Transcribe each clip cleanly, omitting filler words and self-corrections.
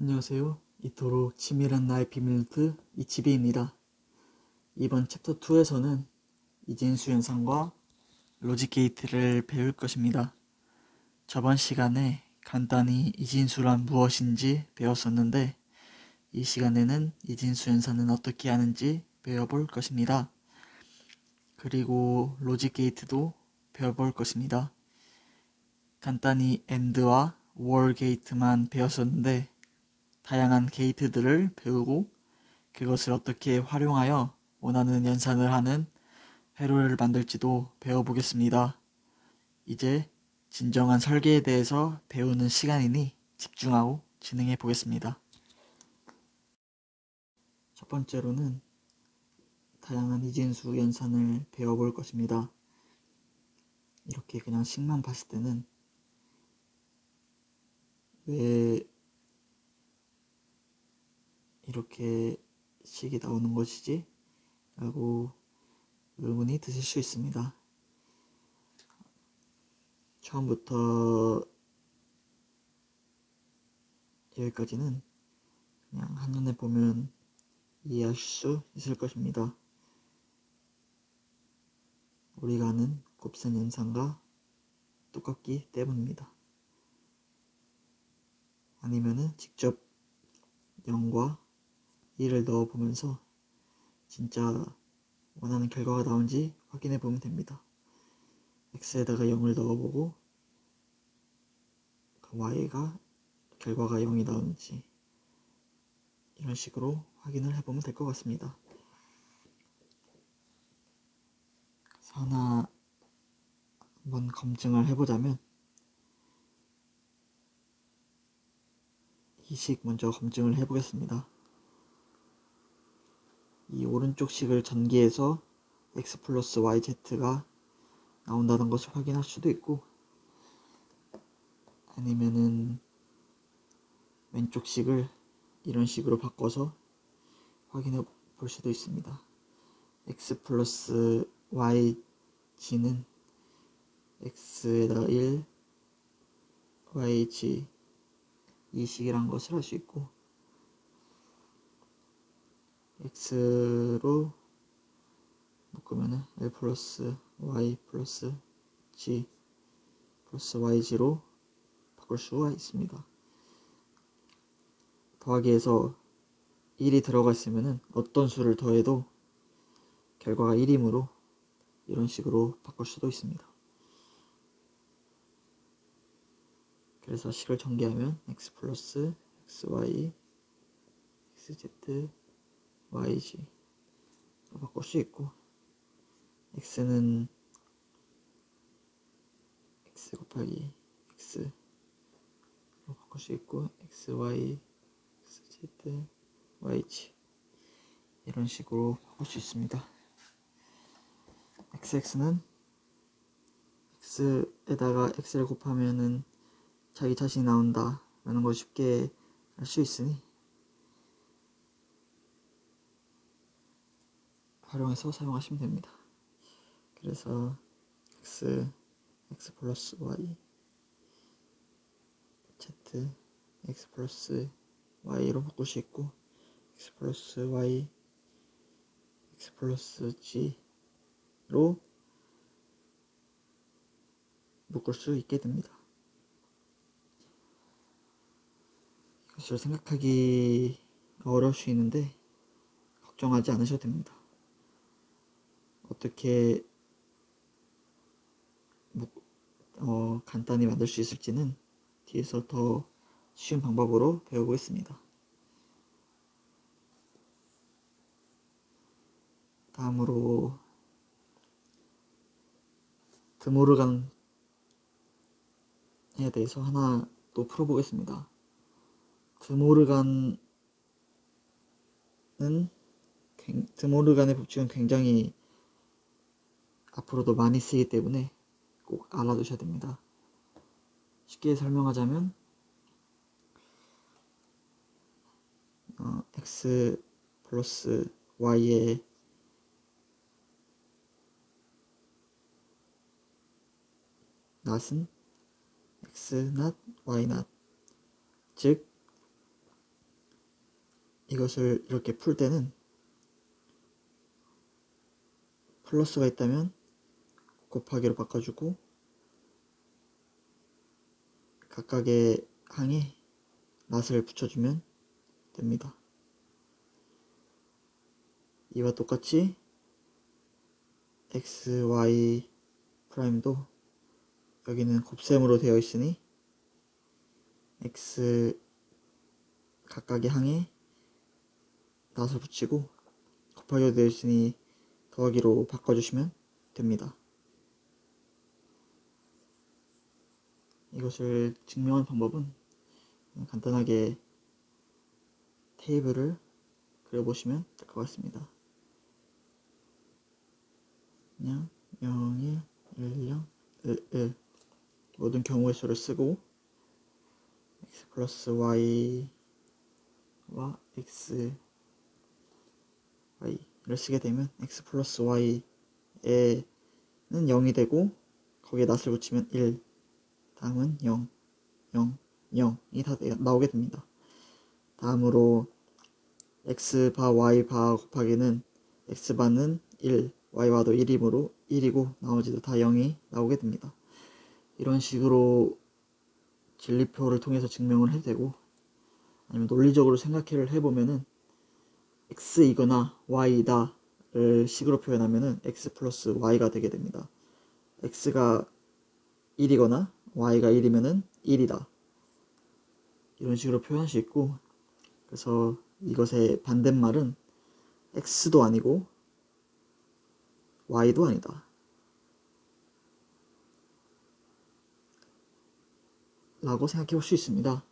안녕하세요. 이토록 치밀한 나의 비밀노트 이치비입니다. 이번 챕터 2에서는 이진수 현상과 로직 게이트를 배울 것입니다. 저번 시간에 간단히 이진수란 무엇인지 배웠었는데 이 시간에는 이진수 현상은 어떻게 하는지 배워볼 것입니다. 그리고 로직 게이트도 배워볼 것입니다. 간단히 AND와 OR 게이트만 배웠었는데 다양한 게이트들을 배우고 그것을 어떻게 활용하여 원하는 연산을 하는 회로를 만들지도 배워보겠습니다. 이제 진정한 설계에 대해서 배우는 시간이니 집중하고 진행해 보겠습니다. 첫 번째로는 다양한 이진수 연산을 배워볼 것입니다. 이렇게 그냥 식만 봤을 때는 왜 이렇게 식이 나오는 것이지? 라고 의문이 드실 수 있습니다. 처음부터 여기까지는 그냥 한눈에 보면 이해하실 수 있을 것입니다. 우리가 아는 곱셈 연산과 똑같기 때문입니다. 아니면은 직접 0과 1을 넣어보면서 진짜 원하는 결과가 나온지 확인해 보면 됩니다. x에다가 0을 넣어보고 y가 결과가 0이 나오는지 이런 식으로 확인을 해보면 될 것 같습니다. 하나 한번 검증을 해보자면 이 식 먼저 검증을 해보겠습니다. 이 오른쪽 식을 전개해서 x 플러스 yz가 나온다는 것을 확인할 수도 있고 아니면은 왼쪽 식을 이런 식으로 바꿔서 확인해 볼 수도 있습니다. x 플러스 yg는 x에다가 1, yg 이 식이란 것을 알 수 있고 x로 묶으면은 l 플러스 y 플러스 g 플러스 yg로 바꿀 수가 있습니다. 더하기에서 1이 들어가 있으면은 어떤 수를 더해도 결과가 1이므로 이런 식으로 바꿀 수도 있습니다. 그래서 식을 전개하면 x 플러스 xy xz yg 로 바꿀 수 있고 x는 x 곱하기 x로 바꿀 수 있고 xy xz yg 이런 식으로 바꿀 수 있습니다. xx는 x에다가 x를 곱하면은 자기 자신이 나온다 라는 걸 쉽게 알 수 있으니 활용해서 사용하시면 됩니다. 그래서 x 플러스 y z x 플러스 y로 바꿀 수 있고 x 플러스 y x 플러스 g로 묶을 수 있게 됩니다. 이것을 생각하기 어려울 수 있는데 걱정하지 않으셔도 됩니다. 어떻게 간단히 만들 수 있을지는 뒤에서 더 쉬운 방법으로 배워보겠습니다. 다음으로 드모르간에 대해서 하나 또 풀어보겠습니다. 드모르간의 법칙은 굉장히 앞으로도 많이 쓰이기 때문에 꼭 알아두셔야 됩니다. 쉽게 설명하자면 x 플러스 y의 낫은 x 낫 y 낫 즉 이것을 이렇게 풀 때는 플러스가 있다면 곱하기로 바꿔주고 각각의 항에 낫을 붙여주면 됩니다. 이와 똑같이 x, y 프라임도 여기는 곱셈으로 되어 있으니 x 각각의 항에 낫을 붙이고 곱하기로 되어 있으니 더하기로 바꿔주시면 됩니다. 이것을 증명할 방법은 간단하게 테이블을 그려보시면 될 것 같습니다. 그냥 0, 1, 1, 0, 1 모든 경우의 수를 쓰고 x 플러스 y와 x, y를 쓰게 되면 x 플러스 y에는 0이 되고 거기에 낫을 붙이면 1, 다음은 0, 0, 0이 다 나오게 됩니다. 다음으로 x바 y바 곱하기는 x바는 1, y바도 1이므로 1이고 나머지도 다 0이 나오게 됩니다. 이런 식으로 진리표를 통해서 증명을 해도 되고 아니면 논리적으로 생각을 해보면은 x이거나 y다를 식으로 표현하면은 x 플러스 y가 되게 됩니다. x가 1이거나 y가 1이면은 1이다. 이런 식으로 표현할 수 있고, 그래서 이것의 반대말은 x도 아니고 y도 아니다 라고 생각해 볼 수 있습니다.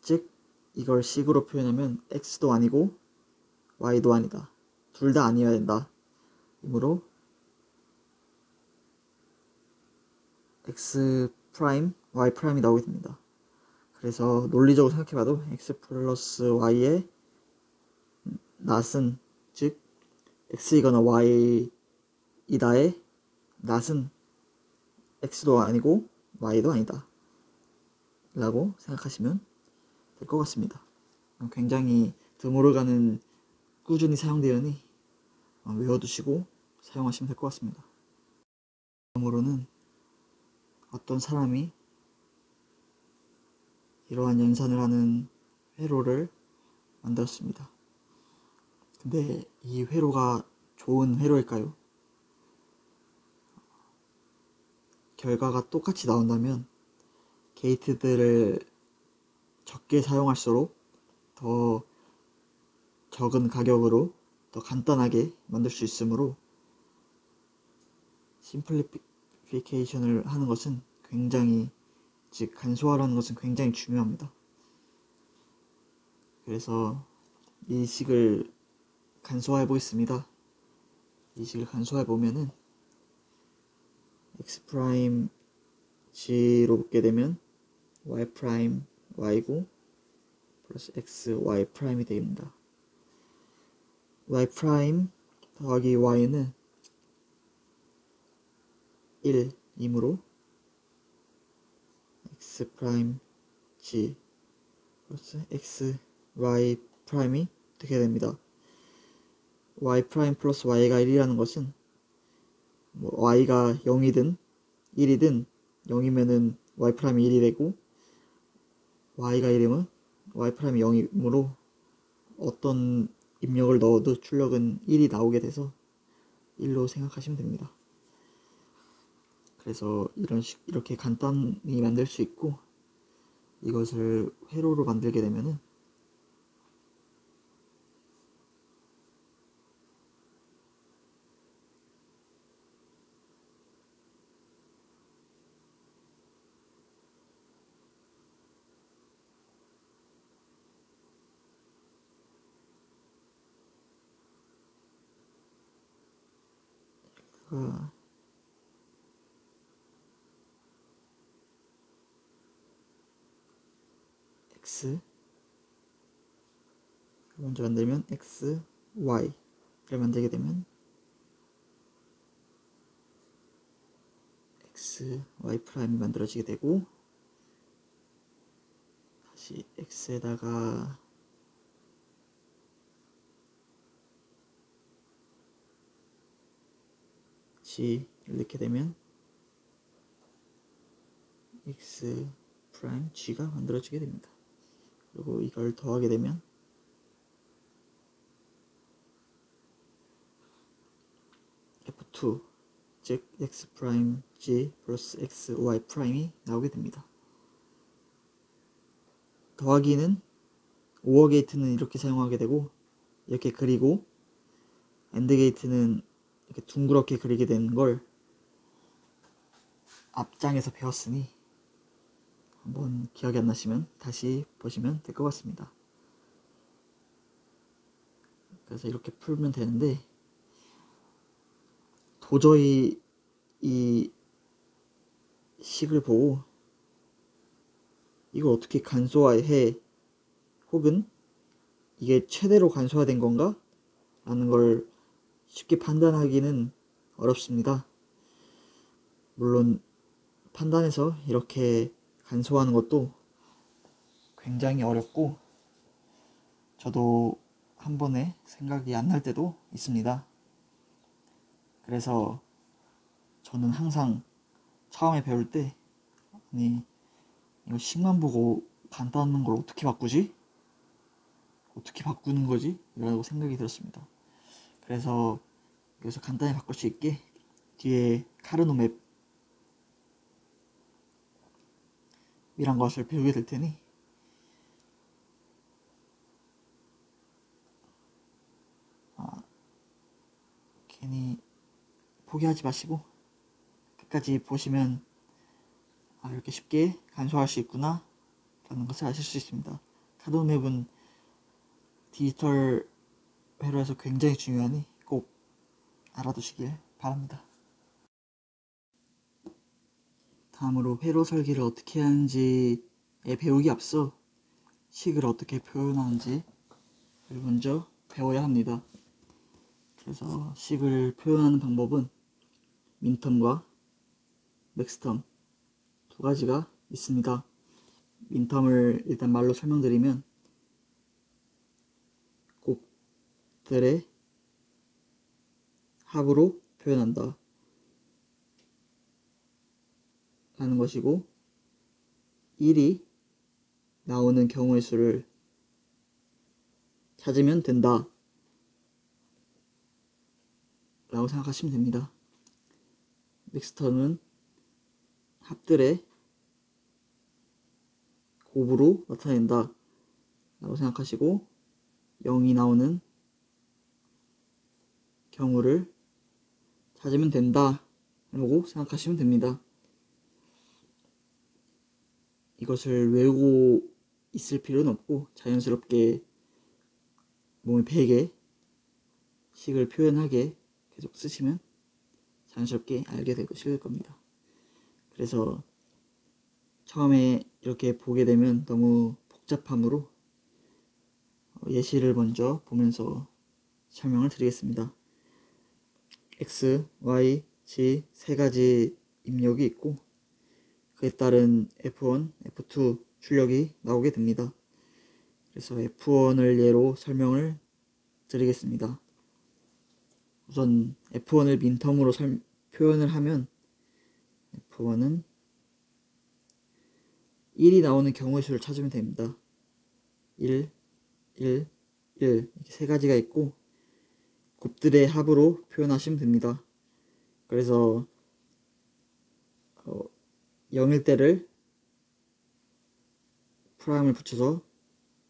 즉 이걸 식으로 표현하면 x도 아니고 y도 아니다, 둘 다 아니어야 된다. 이므로 x 프라임, y 프라임이 나오게 됩니다. 그래서 논리적으로 생각해봐도 x 플러스 y의 낫은, 즉 x이거나 y이다의 낫은 x도 아니고 y도 아니다 라고 생각하시면 될 것 같습니다. 굉장히 드물어가는 꾸준히 사용되으니 외워두시고 사용하시면 될 것 같습니다. 다음으로는 어떤 사람이 이러한 연산을 하는 회로를 만들었습니다. 근데 이 회로가 좋은 회로일까요? 결과가 똑같이 나온다면 게이트들을 적게 사용할수록 더 적은 가격으로 더 간단하게 만들 수 있으므로 심플리피케이션을 하는 것은 굉장히, 즉 간소화라는 것은 굉장히 중요합니다. 그래서 이 식을 간소화해 보겠습니다. 이 식을 간소화해 보면은 x 프라임 g로 붙게 되면 y 프라임 y고 플러스 x y 프라임이 됩니다. y 프라임 더하기 y는 1이므로 x 프라임 g 플러스 x y 프라임이 되게 됩니다. y 프라임 플러스 y가 1이라는 것은 y가 0이든 1이든 0이면은 y 프라임이 1이 되고 y가 1이면 y 프라임이 0이므로 어떤 입력을 넣어도 출력은 1이 나오게 돼서 1로 생각하시면 됩니다. 그래서 이렇게 간단히 만들 수 있고, 이것을 회로로 만들게 되면은 x 먼저 만들면 x, y를 만들게 되면 x, y 프라임이 만들어지게 되고, 다시 x에다가 g를 넣게 되면 x 프라임 g가 만들어지게 됩니다. 그리고 이걸 더하게 되면 f2 즉 x 프라임 g 플러스 x y 프라임이 나오게 됩니다. 더하기는 오어 게이트는 이렇게 사용하게 되고 이렇게 그리고 AND 게이트는 이렇게 둥그렇게 그리게 되는 걸 앞장에서 배웠으니 한번 기억이 안 나시면 다시 보시면 될 것 같습니다. 그래서 이렇게 풀면 되는데 도저히 이 식을 보고 이걸 어떻게 간소화해 혹은 이게 최대로 간소화된 건가? 라는 걸 쉽게 판단하기는 어렵습니다. 물론 판단해서 이렇게 간소화하는 것도 굉장히 어렵고 저도 한 번에 생각이 안 날 때도 있습니다. 그래서 저는 항상 처음에 배울 때 아니 이거 식만 보고 간단한 걸 어떻게 바꾸지? 어떻게 바꾸는 거지? 라고 생각이 들었습니다. 그래서 여기서 간단히 바꿀 수 있게 뒤에 카르노 맵이란 것을 배우게 될 테니 괜히 포기하지 마시고 끝까지 보시면 이렇게 쉽게 간소화할 수 있구나 라는 것을 아실 수 있습니다. 카르노 맵은 디지털 회로에서 굉장히 중요하니 꼭 알아두시길 바랍니다. 다음으로 회로 설계를 어떻게 하는지에 배우기 앞서 식을 어떻게 표현하는지를 먼저 배워야 합니다. 그래서 식을 표현하는 방법은 민텀과 맥스텀 두 가지가 있습니다. 민텀을 일단 말로 설명드리면 곱들의 합으로 표현한다 라는 것이고 1이 나오는 경우의 수를 찾으면 된다 라고 생각하시면 됩니다. 맥스텀은 합들의 곱으로 나타낸다 라고 생각하시고 0이 나오는 경우를 찾으면 된다 라고 생각하시면 됩니다. 이것을 외우고 있을 필요는 없고 자연스럽게 몸에 배게 식을 표현하게 계속 쓰시면 자연스럽게 알게 되실 겁니다. 그래서 처음에 이렇게 보게 되면 너무 복잡함으로 예시를 먼저 보면서 설명을 드리겠습니다. X, Y, Z 세 가지 입력이 있고 그에 따른 F1, F2 출력이 나오게 됩니다. 그래서 F1을 예로 설명을 드리겠습니다. 우선 F1을 민텀으로 표현을 하면 F1은 1이 나오는 경우의 수를 찾으면 됩니다. 1, 1, 1 이렇게 세 가지가 있고 곱들의 합으로 표현하시면 됩니다. 그래서 0일 때를 프라임을 붙여서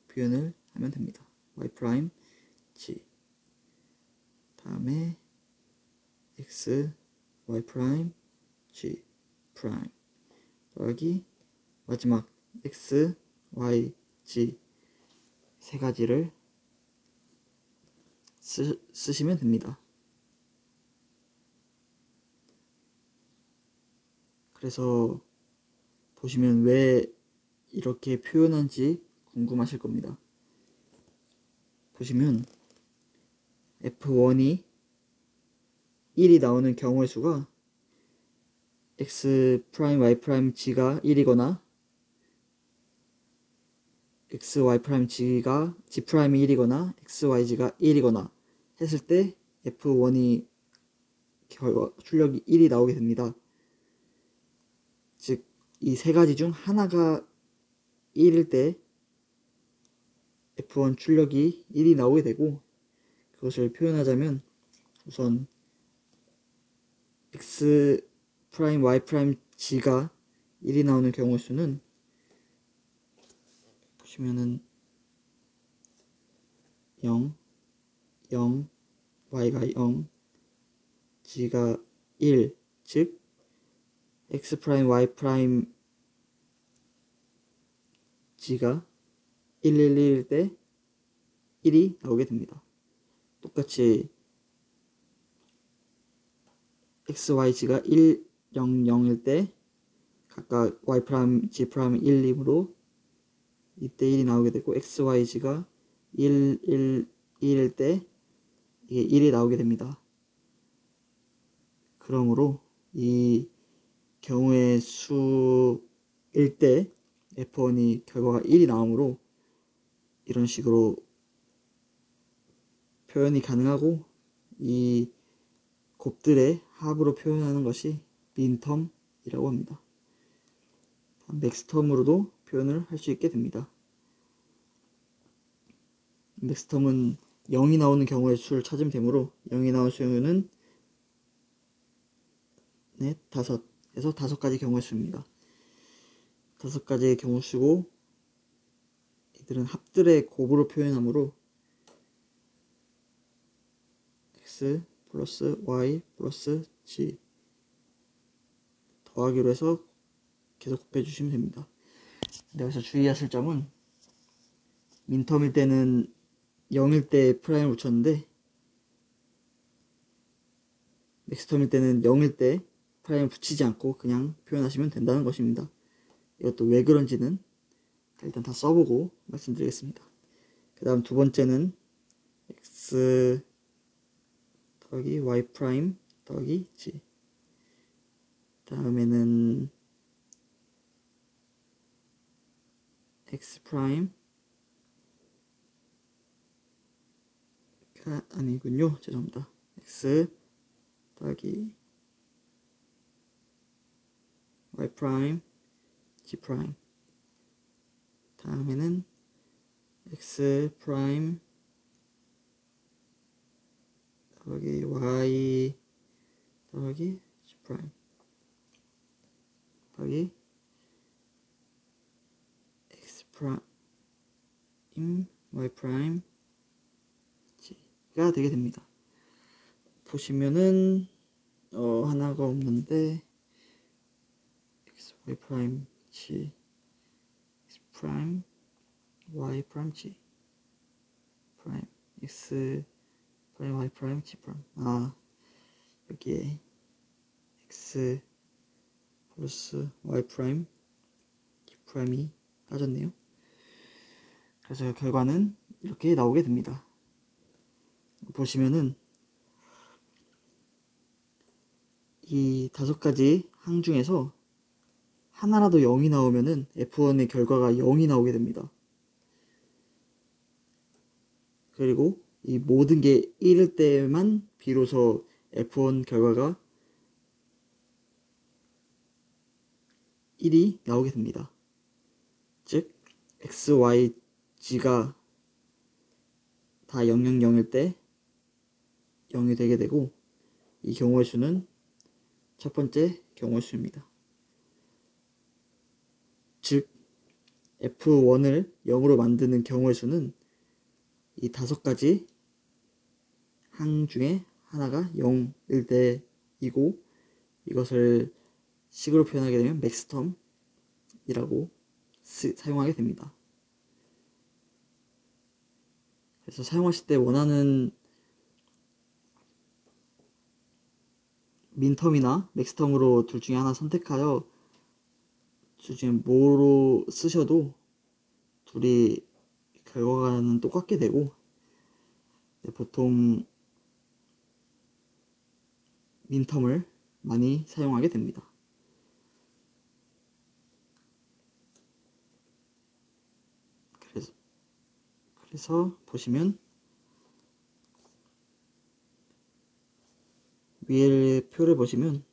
표현을 하면 됩니다. y 프라임 g 다음에 x y 프라임 g 프라임 더하기 마지막 x y g 세 가지를 쓰시면 됩니다. 그래서 보시면 왜 이렇게 표현한지 궁금하실 겁니다. 보시면 F1이 1이 나오는 경우의 수가 x 프라임 y 프라임 g가 1이거나 x y 프라임 g가 g 프라임이 1이거나 x y g가 1이거나 했을 때 F1이 출력이 1이 나오게 됩니다. 즉, 이 세 가지 중 하나가 1일 때 F1 출력이 1이 나오게 되고, 그것을 표현하자면 우선 x 프라임 y 프라임 g가 1이 나오는 경우 수는 보시면은 0, 0, y가 0, g가 1, 즉 x 프라임 y 프라임 g가 1, 1, 1일 때 1이 나오게 됩니다. 똑같이 x, y, g가 1, 0, 0일 때 각각 y 프라임, g 프라임 1, 2으로 이때 1이 나오게 되고, x, y, g가 1, 1, 1일 때 이게 1이 나오게 됩니다. 그러므로 이 경우의 수일 때 F1이 결과가 1이 나오므로 이런 식으로 표현이 가능하고, 이 곱들의 합으로 표현하는 것이 민텀이라고 합니다. 맥스텀으로도 표현을 할 수 있게 됩니다. 맥스텀은 0이 나오는 경우의 수를 찾으면 되므로 0이 나오는 수는 넷, 다섯 해서 5가지 경우의 수입니다. 5가지의 경우 수고, 이들은 합들의 곱으로 표현하므로 x 플러스 y 플러스 g 더하기로 해서 계속 곱해주시면 됩니다. 근데 여기서 주의하실 점은 민텀일 때는 0일 때 프라임을 붙였는데 맥스텀일 때는 0일 때 프라임을 붙이지 않고 그냥 표현하시면 된다는 것입니다. 이것도 왜 그런지는 일단 다 써보고 말씀드리겠습니다. 그 다음 두 번째는 x 더하기 y 프라임 더하기 g, 다음에는 x 프라임가 아니군요. 죄송합니다. x 더하기 y 프라임 g 프라임, 다음에는 x 프라임 더하기 y 더하기 g 프라임 더하기 x 프라임 y 프라임 g가 되게 됩니다. 보시면은 하나가 없는데 x y 프라임 g x 프라임 y 프라임 g 프라임 x 프라임 y 프라임 g 프라임, 여기에 x 플러스 y 프라임 g 프라임이 빠졌네요. 그래서 결과는 이렇게 나오게 됩니다. 보시면은 이 5가지 항 중에서 하나라도 0이 나오면은 F1의 결과가 0이 나오게 됩니다. 그리고 이 모든 게 1일 때만 비로소 F1 결과가 1이 나오게 됩니다. 즉 x, y, g가 다 0, 0, 0일 때 0이 되게 되고, 이 경우의 수는 첫 번째 경우의 수입니다. 즉 F1을 0으로 만드는 경우의 수는 이 5가지 항 중에 하나가 0일 때이고, 이것을 식으로 표현하게 되면 맥스텀이라고 사용하게 됩니다. 그래서 사용하실 때 원하는 민텀이나 맥스텀으로 둘 중에 하나 선택하여 둘 중에 뭐로 쓰셔도 둘이 결과는 똑같게 되고, 보통 민텀을 많이 사용하게 됩니다. 그래서 보시면 위에 표를 보시면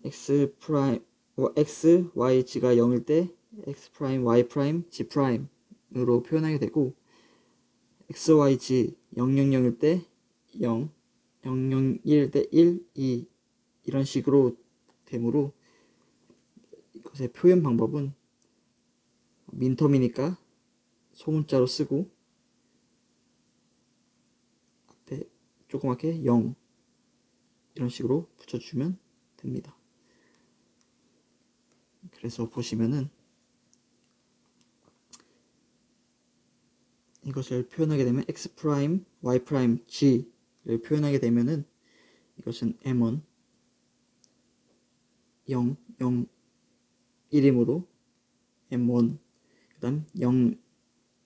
x 프라임 x, y, g가 0일 때 x 프라임, y 프라임, g 프라임으로 표현하게 되고 x, y, g 0, 0, 0일 때 0, 0, 0, 1일 때 1, 2 이런 식으로 되므로 이것의 표현 방법은 민텀이니까 소문자로 쓰고 앞에 조그맣게 0 이런 식으로 붙여주면 됩니다. 그래서 보시면은 이것을 표현하게 되면 x 프라임, y 프라임, g를 표현하게 되면은 이것은 m1 0, 0, 1이므로 m1 그 다음 0,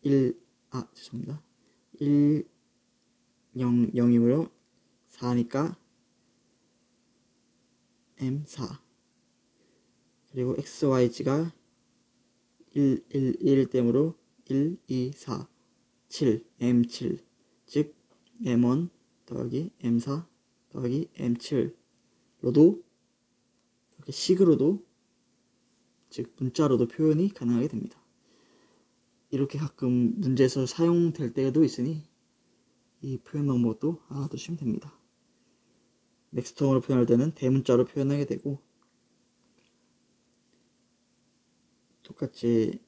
1, 죄송합니다. 1, 0, 0이므로 4니까 m4 그리고 x, y, g가 1, 1, 1일 때므로 1, 2, 4, 7, m7 즉 m1 더하기 m4 더하기 m7로도 이렇게 식으로도 즉 문자로도 표현이 가능하게 됩니다. 이렇게 가끔 문제에서 사용될 때도 있으니 이 표현 방법도 알아두시면 됩니다. 맥스텀으로 표현할 때는 대문자로 표현하게 되고 똑같이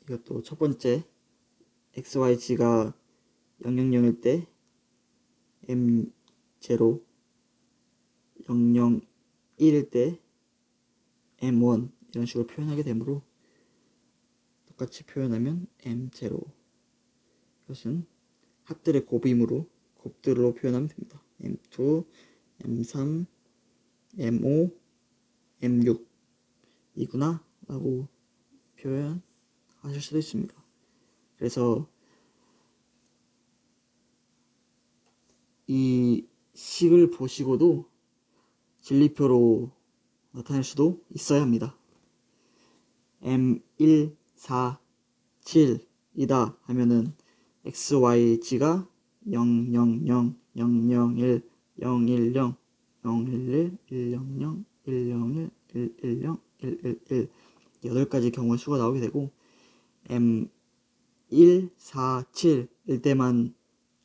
이것도 첫 번째 x, y, g가 0, 0, 0일 때 m0 0, 0, 1일 때 m1 이런 식으로 표현하게 되므로 똑같이 표현하면 m0 이것은 합들의 곱이므로 곱들로 표현하면 됩니다. m2, m3, m5, m6 이구나 라고 표현하실 수도 있습니다. 그래서 이 식을 보시고도 진리표로 나타낼 수도 있어야 합니다. m1, 4, 7이다 하면은 x, y, g가 0, 0, 0, 0, 0, 1, 0, 1, 0, 0, 1, 1, 1, 0, 0, 1, 0, 1, 1, 1, 0, 1, 1, 1 8가지 경우의 수가 나오게 되고 m1, 4, 7일 때만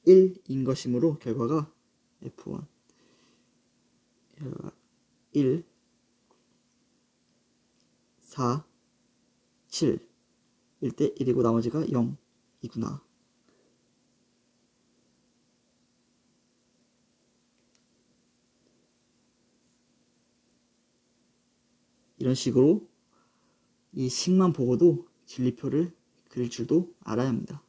1인 것이므로 결과가 f1 1, 4, 7일 때 1이고 나머지가 0이구나. 이런 식으로 이 식만 보고도 진리표를 그릴 줄도 알아야 합니다.